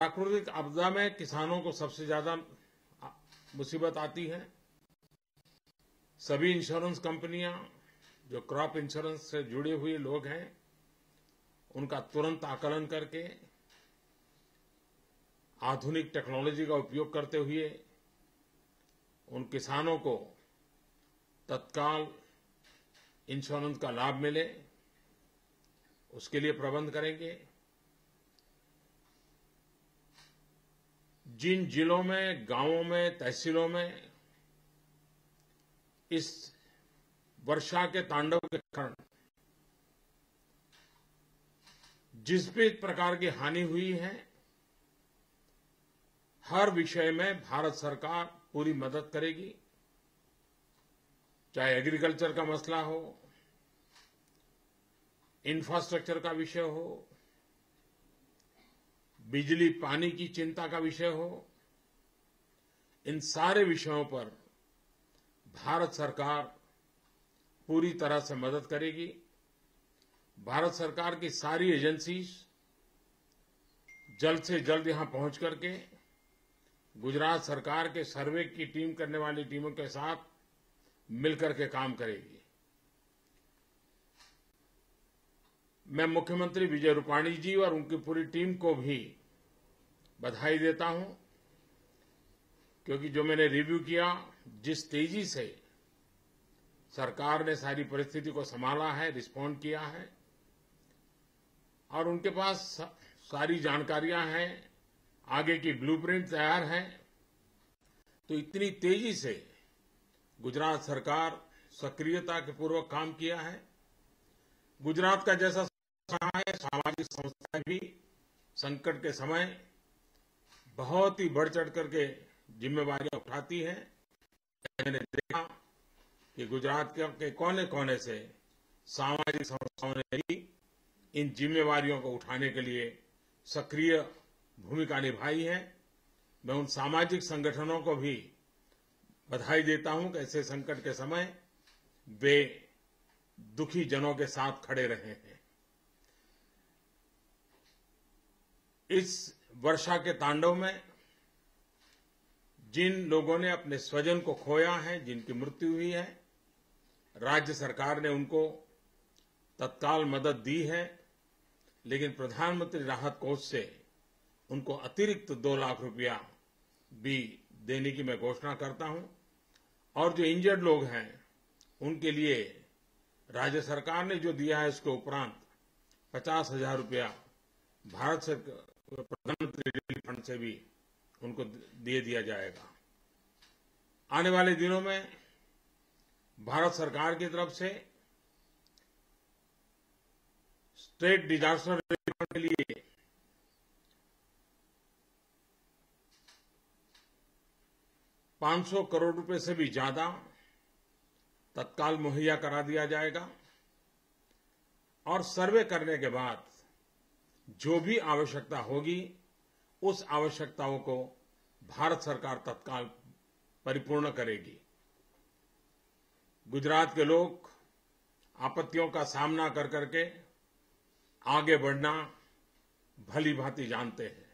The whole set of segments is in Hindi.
प्राकृतिक आपदा में किसानों को सबसे ज्यादा मुसीबत आती है। सभी इंश्योरेंस कंपनियां जो क्रॉप इंश्योरेंस से जुड़े हुए लोग हैं, उनका तुरंत आकलन करके आधुनिक टेक्नोलॉजी का उपयोग करते हुए उन किसानों को तत्काल इंश्योरेंस का लाभ मिले, उसके लिए प्रबंध करेंगे। जिन जिलों में, गांवों में, तहसीलों में इस वर्षा के तांडव के कारण जिस भी प्रकार की हानि हुई है, हर विषय में भारत सरकार पूरी मदद करेगी। चाहे एग्रीकल्चर का मसला हो, इंफ्रास्ट्रक्चर का विषय हो, बिजली पानी की चिंता का विषय हो, इन सारे विषयों पर भारत सरकार पूरी तरह से मदद करेगी। भारत सरकार की सारी एजेंसीज जल्द से जल्द यहां पहुंच करके गुजरात सरकार के सर्वे की टीम करने वाली टीमों के साथ मिलकर के काम करेगी। मैं मुख्यमंत्री विजय रूपाणी जी और उनकी पूरी टीम को भी बधाई देता हूं, क्योंकि जो मैंने रिव्यू किया, जिस तेजी से सरकार ने सारी परिस्थिति को संभाला है, रिस्पॉन्ड किया है, और उनके पास सारी जानकारियां हैं, आगे की ब्लूप्रिंट तैयार है, तो इतनी तेजी से गुजरात सरकार सक्रियता के पूर्वक काम किया है। गुजरात का जैसा है, सामाजिक संस्थाएं भी संकट के समय बहुत ही बढ़ चढ़ करके जिम्मेवारियां उठाती हैं। मैंने देखा कि गुजरात के कोने कोने से सामाजिक संस्थाओं ने भी इन जिम्मेवारियों को उठाने के लिए सक्रिय भूमिका निभाई है। मैं उन सामाजिक संगठनों को भी बधाई देता हूं कि ऐसे संकट के समय वे दुखी जनों के साथ खड़े रहे हैं। इस वर्षा के तांडव में जिन लोगों ने अपने स्वजन को खोया है, जिनकी मृत्यु हुई है, राज्य सरकार ने उनको तत्काल मदद दी है, लेकिन प्रधानमंत्री राहत कोष से उनको अतिरिक्त 2 लाख रुपया भी देने की मैं घोषणा करता हूं। और जो इंजर्ड लोग हैं, उनके लिए राज्य सरकार ने जो दिया है, उसके उपरांत 50,000 रुपया भारत सरकार प्रधानमंत्री रिलीफ फंड से भी उनको दे दिया जाएगा। आने वाले दिनों में भारत सरकार की तरफ से स्टेट डिजास्टर रिलीफ फंड के लिए 500 करोड़ रुपए से भी ज्यादा तत्काल मुहैया करा दिया जाएगा, और सर्वे करने के बाद जो भी आवश्यकता होगी, उस आवश्यकताओं को भारत सरकार तत्काल परिपूर्ण करेगी। गुजरात के लोग आपत्तियों का सामना कर करके आगे बढ़ना भली भांति जानते हैं।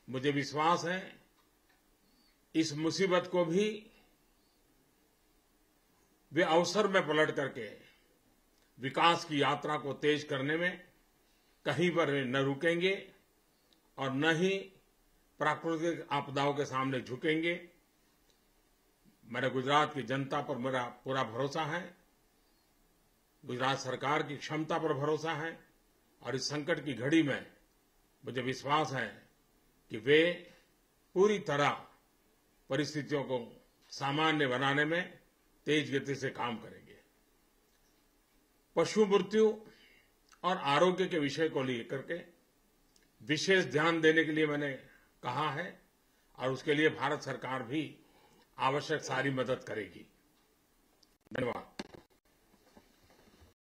मुझे विश्वास है इस मुसीबत को भी वे अवसर में पलट करके विकास की यात्रा को तेज करने में कहीं पर न रुकेंगे और न ही प्राकृतिक आपदाओं के सामने झुकेंगे। मेरे गुजरात की जनता पर मेरा पूरा भरोसा है, गुजरात सरकार की क्षमता पर भरोसा है, और इस संकट की घड़ी में मुझे विश्वास है कि वे पूरी तरह परिस्थितियों को सामान्य बनाने में तेज गति से काम करेंगे। पशु मृत्यु और आरोग्य के विषय को लेकर के विशेष ध्यान देने के लिए मैंने कहा है, और उसके लिए भारत सरकार भी आवश्यक सारी मदद करेगी। धन्यवाद।